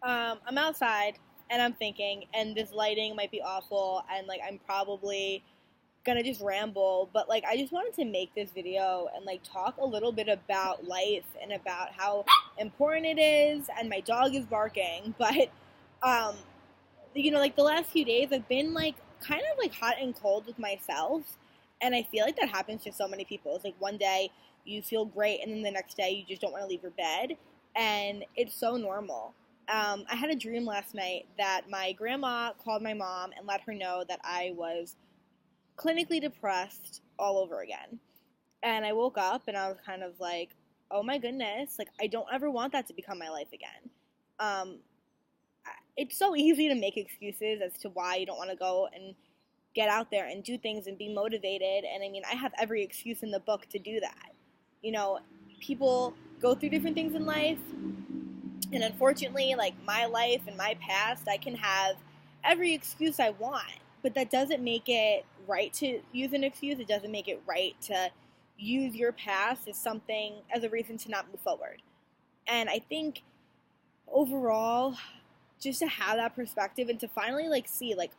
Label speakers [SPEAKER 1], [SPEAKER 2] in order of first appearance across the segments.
[SPEAKER 1] I'm outside and I'm thinking, and this lighting might be awful, and like I'm probably gonna just ramble, but like I just wanted to make this video and like talk a little bit about life and about how important it is. And my dog is barking, but um, like the last few days I've been like kind of like hot and cold with myself, and I feel like that happens to so many people. It's like one day you feel great, and then the next day you just don't want to leave your bed, and it's so normal. I had a dream last night that my grandma called my mom and let her know that I was clinically depressed all over again. And I woke up and I was kind of like, oh my goodness, like I don't ever want that to become my life again. Um, it's so easy to make excuses as to why you don't want to go and get out there and do things and be motivated. And I mean, I have every excuse in the book to do that. You know, people go through different things in life. And unfortunately, like my life and my past, I can have every excuse I want. But that doesn't make it right to use an excuse. It doesn't make it right to use your past as something, as a reason to not move forward. And I think overall, just to have that perspective and to finally like see like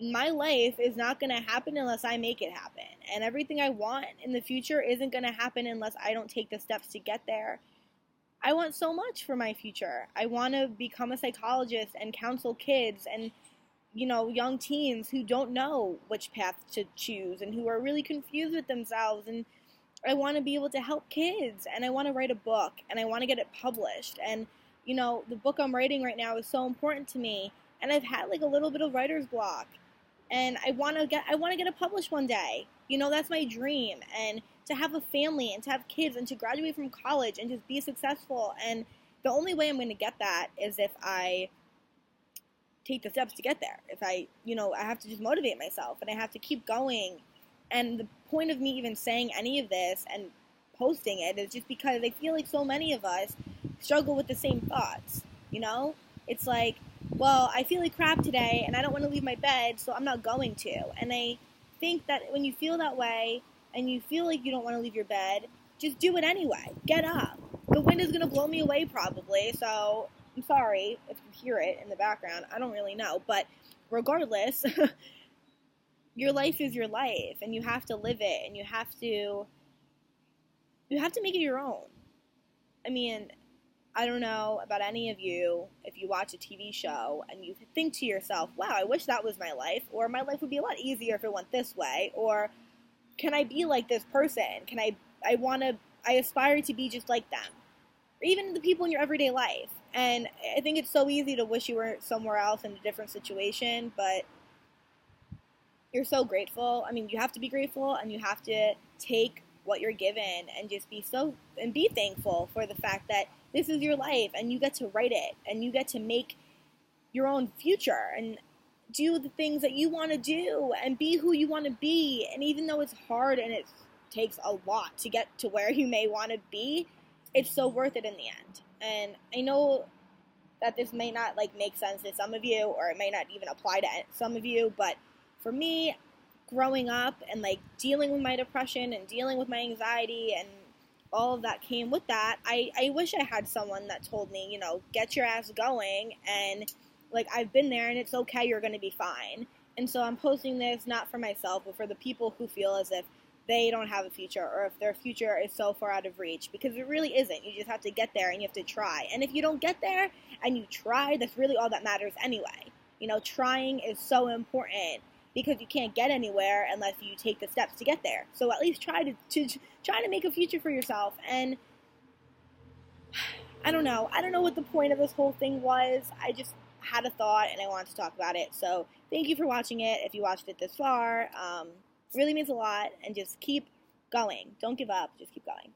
[SPEAKER 1] my life is not going to happen unless I make it happen. And everything I want in the future isn't going to happen unless I don't take the steps to get there. I want so much for my future. I want to become a psychologist and counsel kids and, young teens who don't know which path to choose and who are really confused with themselves. And I want to be able to help kids, and I want to write a book, and I want to get it published. And, the book I'm writing right now is so important to me, and I've had like a little bit of writer's block, and I want to get it published one day. That's my dream. And to have a family and to have kids and to graduate from college and just be successful. And the only way I'm going to get that is if I take the steps to get there. If I have to just motivate myself, and I have to keep going. And the point of me even saying any of this and posting it is just because I feel like so many of us struggle with the same thoughts. It's like, well, I feel like crap today and I don't want to leave my bed, so I'm not going to. And I think that when you feel that way and you feel like you don't want to leave your bed, just do it anyway. Get up. The wind is going to blow me away probably, so I'm sorry if you hear it in the background. I don't really know. But regardless, your life is your life, and you have to live it, and you have to make it your own. I mean, I don't know about any of you, if you watch a TV show and you think to yourself, wow, I wish that was my life, or my life would be a lot easier if it went this way, or can I be like this person? I aspire to be just like them, or even the people in your everyday life. And I think it's so easy to wish you were somewhere else in a different situation, but you're so grateful. I mean, you have to be grateful, and you have to take what you're given and just be thankful for the fact that this is your life, and you get to write it, and you get to make your own future and do the things that you want to do and be who you want to be. And even though it's hard and it takes a lot to get to where you may want to be, it's so worth it in the end. And I know that this may not like make sense to some of you, or it may not even apply to some of you, but for me, growing up and like dealing with my depression and dealing with my anxiety and all of that came with that, I wish I had someone that told me, get your ass going, and like I've been there and it's okay, you're going to be fine. And so I'm posting this not for myself, but for the people who feel as if they don't have a future, or if their future is so far out of reach, because it really isn't. You just have to get there, and you have to try. And if you don't get there and you try, that's really all that matters anyway. Trying is so important, because you can't get anywhere unless you take the steps to get there. So at least try to make a future for yourself. And I don't know what the point of this whole thing was. I just had a thought and I wanted to talk about it. So thank you for watching it. If you watched it this far, really means a lot. And just keep going. Don't give up. Just keep going.